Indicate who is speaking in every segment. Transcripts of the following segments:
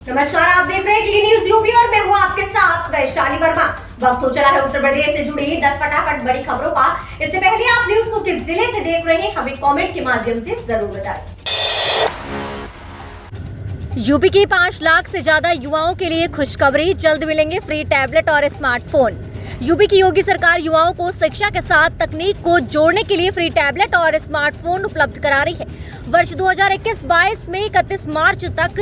Speaker 1: नमस्कार, आप देख रहे हैं टी न्यूज़ यूपी और मैं हूं आपके साथ वैशाली वर्मा। वक्त हो चला है उत्तर प्रदेश से जुड़ी 10 फटाफट बड़ी खबरों का। इससे पहले आप न्यूज़ को किस जिले से देख रहे हैं हमें कमेंट के माध्यम से जरूर बताएं। यूपी की 5 लाख से ज्यादा युवाओं के लिए खुशखबरी, जल्द मिलेंगे फ्री टैबलेट और स्मार्टफोन। यूपी की योगी सरकार युवाओं को शिक्षा के साथ तकनीक को जोड़ने के लिए फ्री टैबलेट और स्मार्टफोन उपलब्ध करा रही है। वर्ष 2021-22 में 31 मार्च तक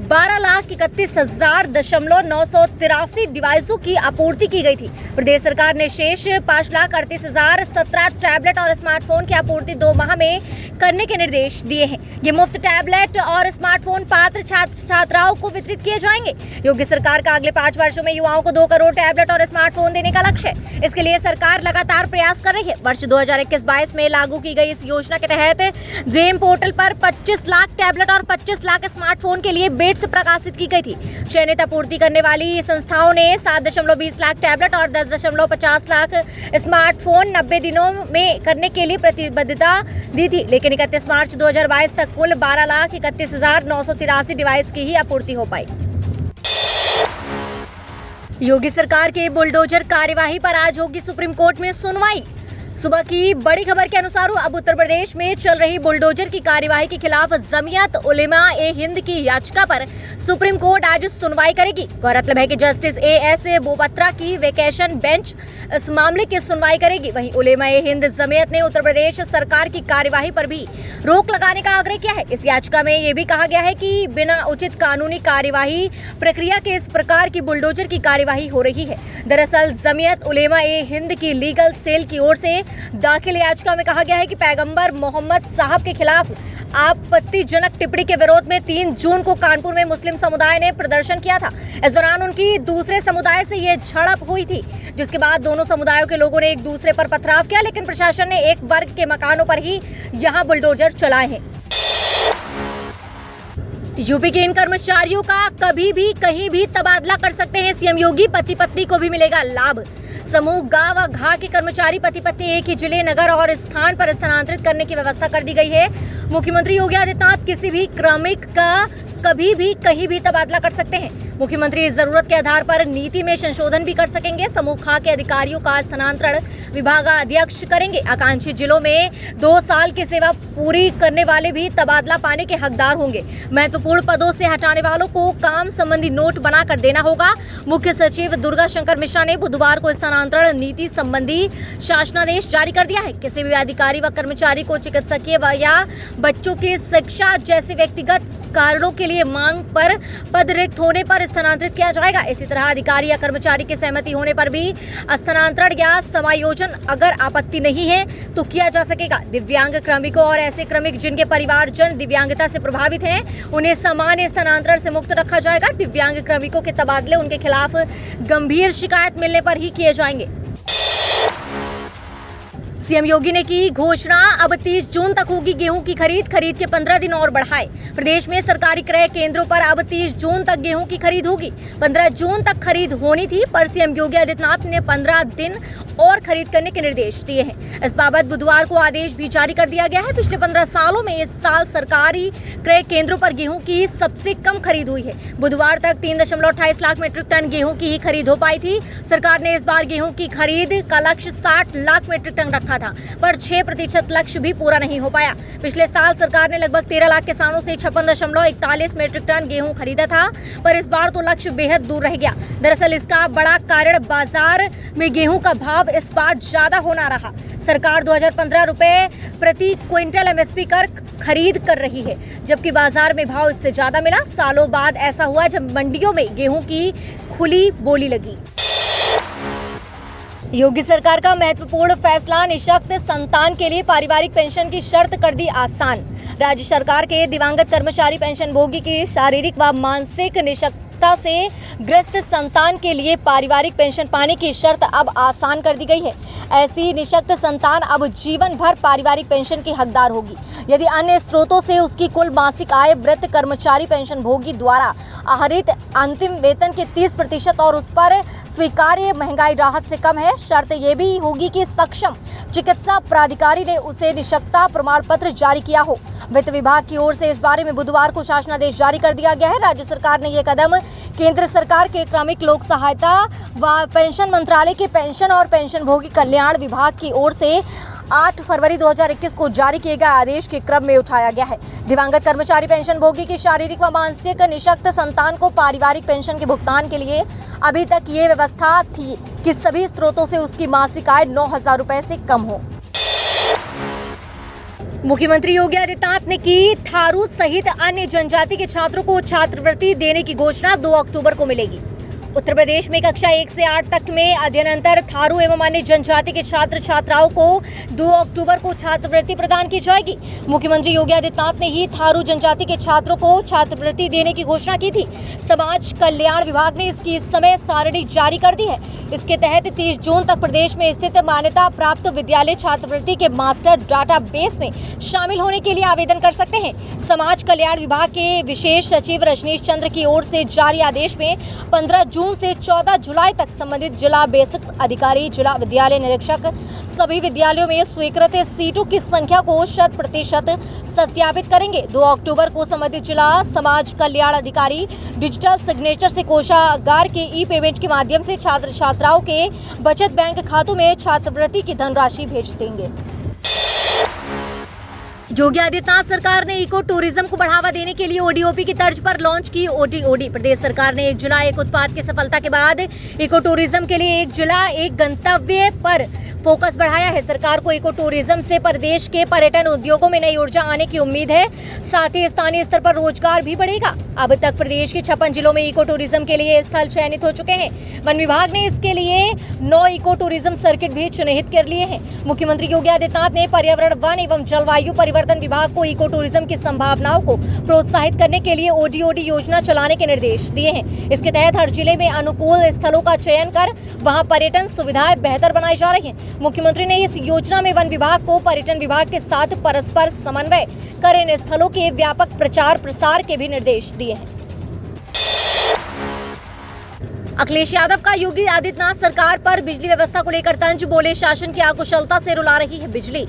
Speaker 1: 12,31,983 डिवाइसों की आपूर्ति की गई थी। प्रदेश सरकार ने शेष 5,38,017 टैबलेट और स्मार्टफोन की आपूर्ति 2 माह में करने के निर्देश दिए हैं। ये मुफ्त टैबलेट और स्मार्टफोन पात्र छात्र छात्राओं को वितरित किए जाएंगे। योगी सरकार का अगले 5 वर्षों में युवाओं को 2 करोड़ टैबलेट और स्मार्टफोन देने का लक्ष्य है। इसके लिए सरकार लगातार प्रयास कर रही है। वर्ष 2021-22 में लागू की गई इस योजना के तहत जेम पोर्टल पर 25 लाख टैबलेट और 25 लाख स्मार्टफोन के लिए बिड्स प्रकाशित की गई थी। चयनित आपूर्ति करने वाली संस्थाओं ने 7.20 लाख टैबलेट और 10.50 लाख स्मार्टफोन 90 दिनों में करने के लिए प्रतिबद्धता दी थी, लेकिन 31 मार्च 2022 तक कुल 12,31,983 डिवाइस की ही आपूर्ति हो पाई। योगी सरकार के बुलडोजर कार्यवाही पर आज होगी सुप्रीम कोर्ट में सुनवाई। सुबह की बड़ी खबर के अनुसार अब उत्तर प्रदेश में चल रही बुलडोजर की कार्यवाही के खिलाफ जमीयत उलेमा ए हिंद की याचिका पर सुप्रीम कोर्ट आज सुनवाई करेगी। गौरतलब है कि जस्टिस A.S. बोपत्रा की वेकेशन बेंच इस मामले की सुनवाई करेगी। वहीं उलेमा ए हिंद जमीयत ने उत्तर प्रदेश सरकार की कार्यवाही पर भी रोक लगाने का आग्रह किया है। इस याचिका में ये भी कहा गया है कि बिना उचित कानूनी कार्यवाही प्रक्रिया के इस प्रकार की बुलडोजर की कार्यवाही हो रही है। दरअसल जमीयत उलेमा ए हिंद की लीगल सेल की ओर से दाखिल याचिका में कहा गया है कि पैगंबर मोहम्मद साहब के खिलाफ आपत्तिजनक टिप्पणी के विरोध में 3 जून को कानपुर में मुस्लिम समुदाय ने प्रदर्शन किया था। इस दौरान उनकी दूसरे समुदाय से ये झड़प हुई थी, जिसके बाद दोनों समुदायों के लोगों ने एक दूसरे पर पथराव किया, लेकिन प्रशासन ने एक वर्ग के मकानों पर ही यहां बुलडोजर चलाए हैं। यूपी के इन कर्मचारियों का कभी भी कहीं भी तबादला कर सकते हैं सीएम योगी। पति पत्नी को भी मिलेगा लाभ। समूह गा व घा के कर्मचारी पति पत्नी एक ही जिले, नगर और स्थान पर स्थानांतरित करने की व्यवस्था कर दी गई है। मुख्यमंत्री योगी आदित्यनाथ किसी भी क्रमिक का कभी भी कहीं भी तबादला कर सकते हैं। मुख्यमंत्री जरूरत के आधार पर नीति में संशोधन भी कर सकेंगे। समूह खा के अधिकारियों का स्थानांतरण विभागाध्यक्ष करेंगे। आकांक्षी जिलों में 2 साल की सेवा पूरी करने वाले भी तबादला पाने के हकदार होंगे। महत्वपूर्ण पदों से हटाने वालों को काम संबंधी नोट बनाकर देना होगा। मुख्य सचिव दुर्गा शंकर मिश्रा ने बुधवार को स्थानांतरण नीति संबंधी शासनादेश जारी कर दिया है। किसी भी अधिकारी व कर्मचारी को चिकित्सकीय या बच्चों की शिक्षा जैसे व्यक्तिगत कारणों के लिए मांग पर पद रिक्त होने पर स्थानांतरित किया जाएगा। इसी तरह अधिकारी या कर्मचारी की सहमति होने पर भी स्थानांतरण या समायोजन अगर आपत्ति नहीं है तो किया जा सकेगा। दिव्यांग क्रमिकों और ऐसे क्रमिक जिनके परिवारजन दिव्यांगता से प्रभावित हैं, उन्हें सामान्य स्थानांतरण से मुक्त रखा जाएगा। दिव्यांग क्रमिकों के तबादले उनके खिलाफ गंभीर शिकायत मिलने पर ही किए जाएंगे। सीएम योगी ने की घोषणा, अब 30 जून तक होगी गेहूं की खरीद के 15 दिन और बढ़ाए। प्रदेश में सरकारी क्रय केंद्रों पर अब 30 जून तक गेहूं की खरीद होगी। 15 जून तक खरीद होनी थी, पर सीएम योगी आदित्यनाथ ने 15 दिन और खरीद करने के निर्देश दिए हैं। इस बाबत बुधवार को आदेश भी जारी कर दिया गया है। पिछले 15 सालों में इस साल सरकारी क्रय केंद्रों पर गेहूं की सबसे कम खरीद हुई है। बुधवार तक 3.28 लाख मीट्रिक टन गेहूं की ही खरीद हो पाई थी। सरकार ने इस बार गेहूं की खरीद का लक्ष्य 60 लाख मीट्रिक टन रखा था, पर 6% लक्ष्य भी पूरा नहीं हो पाया। पिछले साल सरकार ने लगभग 13 लाख किसानों से 56.41 मीट्रिक टन गेहूं खरीदा था, पर इस बार तो लक्ष्य बेहद दूर रह गया। दरअसल इसका बड़ा कारण बाजार में गेहूं का भाव इस बार ज्यादा होना रहा। सरकार 2015 रुपए प्रति क्विंटल MSP कर खरीद कर रही है, जबकि बाजार में भाव इससे ज्यादा मिला। सालों बाद ऐसा हुआ जब मंडियों में गेहूं की खुली बोली लगी। योगी सरकार का महत्वपूर्ण फैसला, निःशक्त संतान के लिए पारिवारिक पेंशन की शर्त कर दी आसान। राज्य सरकार के दिवंगत कर्मचारी पेंशन भोगी की शारीरिक व मानसिक निःशक्त निषक्तता से ग्रस्त संतान के लिए पारिवारिक पेंशन पाने की शर्त अब आसान कर दी गई है। ऐसी निषक्त संतान अब जीवन भर पारिवारिक पेंशन की हकदार होगी यदि अन्य स्रोतों से उसकी कुल मासिक आय मृत कर्मचारी पेंशन भोगी द्वारा आहरित अंतिम वेतन के 30% और उस पर स्वीकार्य महंगाई राहत से कम है। शर्त यह भी होगी कि सक्षम चिकित्सा प्राधिकारी ने उसे निषक्तता प्रमाण पत्र जारी किया हो। वित्त विभाग की ओर से इस बारे में बुधवार को शासनादेश जारी कर दिया गया है। राज्य सरकार ने यह कदम केंद्र सरकार के क्रमिक लोक सहायता व पेंशन मंत्रालय के पेंशन और पेंशनभोगी कल्याण विभाग की ओर से 8 फरवरी 2021 को जारी किए गए आदेश के क्रम में उठाया गया है। दिवंगत कर्मचारी पेंशनभोगी की शारीरिक व मानसिक निषक्त संतान को पारिवारिक पेंशन के भुगतान के लिए अभी तक ये व्यवस्था थी कि सभी स्रोतों से उसकी मासिक आय 9,000 रुपए से कम हो। मुख्यमंत्री योगी आदित्यनाथ ने की थारू सहित अन्य जनजाति के छात्रों को छात्रवृत्ति देने की घोषणा 2 अक्टूबर को मिलेगी। उत्तर प्रदेश में कक्षा 1 से 8 तक में अध्ययनंतर थारू एवं अन्य जनजाति के छात्र छात्राओं को 2 अक्टूबर को छात्रवृत्ति प्रदान की जाएगी। मुख्यमंत्री योगी आदित्यनाथ ने ही थारू जनजाति के छात्रों को छात्रवृत्ति देने की घोषणा की थी। समाज कल्याण विभाग ने इसकी समय सारणी जारी कर दी है। इसके तहत 30 जून तक प्रदेश में स्थित मान्यता प्राप्त विद्यालय छात्रवृत्ति के मास्टर डाटाबेस में शामिल होने के लिए आवेदन कर सकते हैं। समाज कल्याण विभाग के विशेष सचिव रजनीश चंद्र की ओर से जारी आदेश में 15 जून से 14 जुलाई तक संबंधित जिला बेसिक अधिकारी, जिला विद्यालय निरीक्षक सभी विद्यालयों में स्वीकृत सीटों की संख्या को 100% सत्यापित करेंगे। 2 अक्टूबर को संबंधित जिला समाज कल्याण अधिकारी डिजिटल सिग्नेचर से कोषागार के ई पेमेंट के माध्यम से छात्र छात्राओं के बचत बैंक खातों में छात्रवृत्ति की धनराशि भेज देंगे। योगी आदित्यनाथ सरकार ने इको टूरिज्म को बढ़ावा देने के लिए ओडीओपी की तर्ज पर लॉन्च की ओटीओडी। प्रदेश सरकार ने एक जिला एक उत्पाद की सफलता के बाद इको टूरिज्म के लिए एक जिला एक गंतव्य पर फोकस बढ़ाया है। सरकार को इको टूरिज्म से प्रदेश के पर्यटन उद्योगों में नई ऊर्जा आने की उम्मीद है। साथ ही स्थानीय स्तर पर रोजगार भी बढ़ेगा। अब तक प्रदेश के 56 जिलों में इको टूरिज्म के लिए स्थल चयनित हो चुके हैं। वन विभाग ने इसके लिए 9 इको टूरिज्म सर्किट भी चिन्हित कर लिए हैं। मुख्यमंत्री योगी आदित्यनाथ ने पर्यावरण, वन एवं जलवायु परिवर्तन विभाग को इको टूरिज्म की संभावनाओं को प्रोत्साहित करने के लिए ओडीओडी योजना चलाने के निर्देश दिए हैं। इसके तहत हर जिले में अनुकूल स्थलों का चयन कर वहां पर्यटन सुविधाएं बेहतर बनाई जा रही हैं। मुख्यमंत्री ने इस योजना में वन विभाग को पर्यटन विभाग के साथ परस्पर समन्वय कर इन स्थलों के व्यापक प्रचार प्रसार के भी निर्देश दिए हैं। अखिलेश यादव का योगी आदित्यनाथ सरकार पर बिजली व्यवस्था को लेकर तंज, बोले शासन की अकुशलता से रुला रही है बिजली।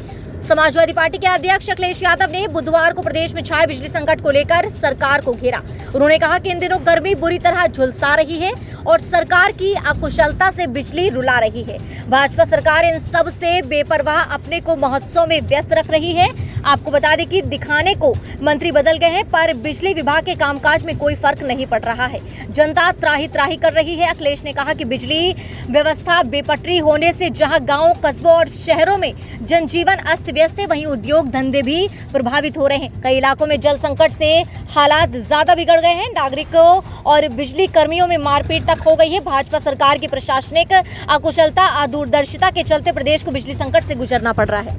Speaker 1: समाजवादी पार्टी के अध्यक्ष अखिलेश यादव ने बुधवार को प्रदेश में छाए बिजली संकट को लेकर सरकार को घेरा। उन्होंने कहा कि इन दिनों गर्मी बुरी तरह झुलसा रही है और सरकार की अकुशलता से बिजली रुला रही है। भाजपा सरकार इन सब से बेपरवाह अपने को महोत्सव में व्यस्त रख रही है। आपको बता दें कि दिखाने को मंत्री बदल गए हैं पर बिजली विभाग के कामकाज में कोई फर्क नहीं पड़ रहा है। जनता त्राही त्राही कर रही है। अखिलेश ने कहा कि बिजली व्यवस्था बेपटरी होने से जहां गांव, कस्बों और शहरों में जनजीवन अस्त व्यस्त है, वहीं उद्योग धंधे भी प्रभावित हो रहे हैं। कई इलाकों में जल संकट से हालात ज्यादा बिगड़ गए हैं। नागरिकों और बिजली कर्मियों में मारपीट तक हो गई है। भाजपा सरकार की प्रशासनिक अकुशलता, अदूरदर्शिता के चलते प्रदेश को बिजली संकट से गुजरना पड़ रहा है।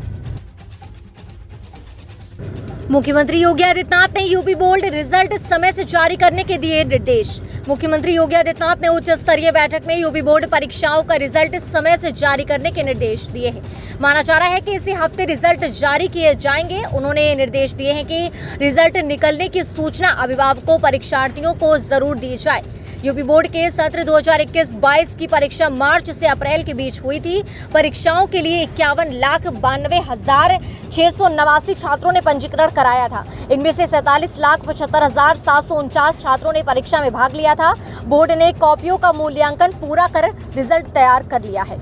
Speaker 1: मुख्यमंत्री योगी आदित्यनाथ ने यूपी बोर्ड रिजल्ट समय से जारी करने के दिए निर्देश। मुख्यमंत्री योगी आदित्यनाथ ने उच्च स्तरीय बैठक में यूपी बोर्ड परीक्षाओं का रिजल्ट समय से जारी करने के निर्देश दिए हैं। माना जा रहा है कि इसी हफ्ते रिजल्ट जारी किए जाएंगे। उन्होंने निर्देश दिए हैं कि रिजल्ट निकलने की सूचना अभिभावकों, परीक्षार्थियों को जरूर दी जाए। यूपी बोर्ड के सत्र 2021-22 की परीक्षा मार्च से अप्रैल के बीच हुई थी। परीक्षाओं के लिए 51,92,689 छात्रों ने पंजीकरण कराया था। इनमें से 47,75,749 छात्रों ने परीक्षा में भाग लिया था। बोर्ड ने कॉपियों का मूल्यांकन पूरा कर रिजल्ट तैयार कर लिया है।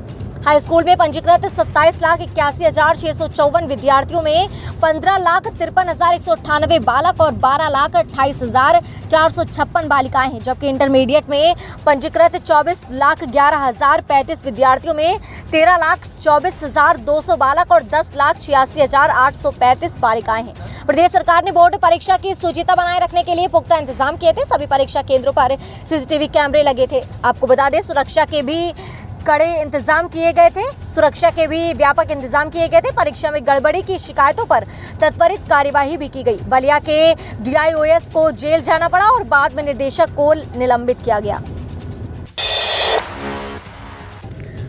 Speaker 1: हाई स्कूल में पंजीकृत 27,81,654 विद्यार्थियों में 15,53,198 बालक और 12,28,456 बालिकाएं हैं, जबकि इंटरमीडिएट में पंजीकृत 24,11,035 विद्यार्थियों में 13,24,200 बालक और 10,86,835 बालिकाएं हैं। प्रदेश सरकार ने बोर्ड परीक्षा की शुचिता बनाए रखने के लिए पुख्ता इंतजाम किए थे। सभी परीक्षा केंद्रों पर सीसीटीवी कैमरे लगे थे। आपको बता दें, सुरक्षा के भी कड़े इंतजाम किए गए थे। सुरक्षा के भी व्यापक इंतजाम किए गए थे। परीक्षा में गड़बड़ी की शिकायतों पर त्वरित कार्यवाही भी की गई। बलिया के DIOS को जेल जाना पड़ा और बाद में निदेशक को निलंबित किया गया।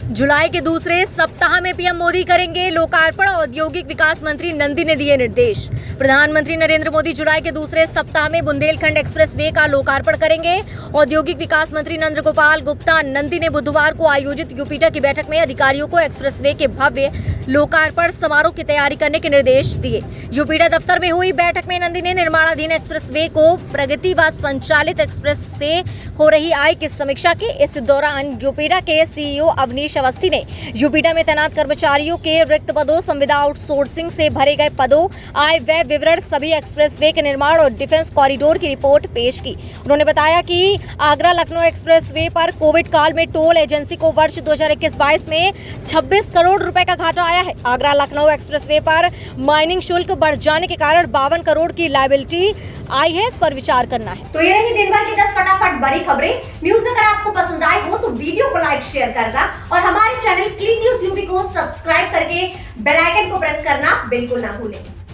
Speaker 1: जुलाई के दूसरे सप्ताह में पीएम मोदी करेंगे लोकार्पण। औद्योगिक विकास मंत्री नंदी ने दिए निर्देश। प्रधानमंत्री नरेंद्र मोदी जुलाई के दूसरे सप्ताह में बुंदेलखंड एक्सप्रेसवे का लोकार्पण करेंगे। औद्योगिक विकास मंत्री नंद गोपाल गुप्ता नंदी ने बुधवार को आयोजित यूपीटा की बैठक में अधिकारियों को एक्सप्रेसवे के भव्य लोकार्पण समारोह की तैयारी करने के निर्देश दिए। यूपीटा दफ्तर में हुई बैठक में नंदी ने निर्माणाधीन एक्सप्रेसवे को प्रगति व संचालित एक्सप्रेस से हो रही आय की समीक्षा की। इस दौरान यूपीटा के CEO अवनीश अवस्थी ने यूपीटा में तैनात कर्मचारियों के रिक्त पदों, संविदा आउटसोर्सिंग से भरे गए पदों, आय व्यय विवरण, सभी एक्सप्रेसवे के निर्माण और डिफेंस कॉरिडोर की रिपोर्ट पेश की। उन्होंने बताया कि आगरा लखनऊ एक्सप्रेसवे पर कोविड काल में टोल एजेंसी को वर्ष 2021-22 में 26 करोड़ रुपए का घाटा आया है। आगरा लखनऊ एक्सप्रेसवे पर माइनिंग शुल्क बढ़ जाने के कारण 52 करोड़ की लायबिलिटी आई है। इस पर विचार करना है। तो ये रही दिन भर की 10 फटाफट बड़ी खबरें। न्यूज अगर आपको पसंद आए हो तो वीडियो को लाइक शेयर करना और हमारे चैनल क्लीन न्यूज यूपी को सब्सक्राइब करके बेल आइकन को प्रेस करना बिल्कुल ना भूलें।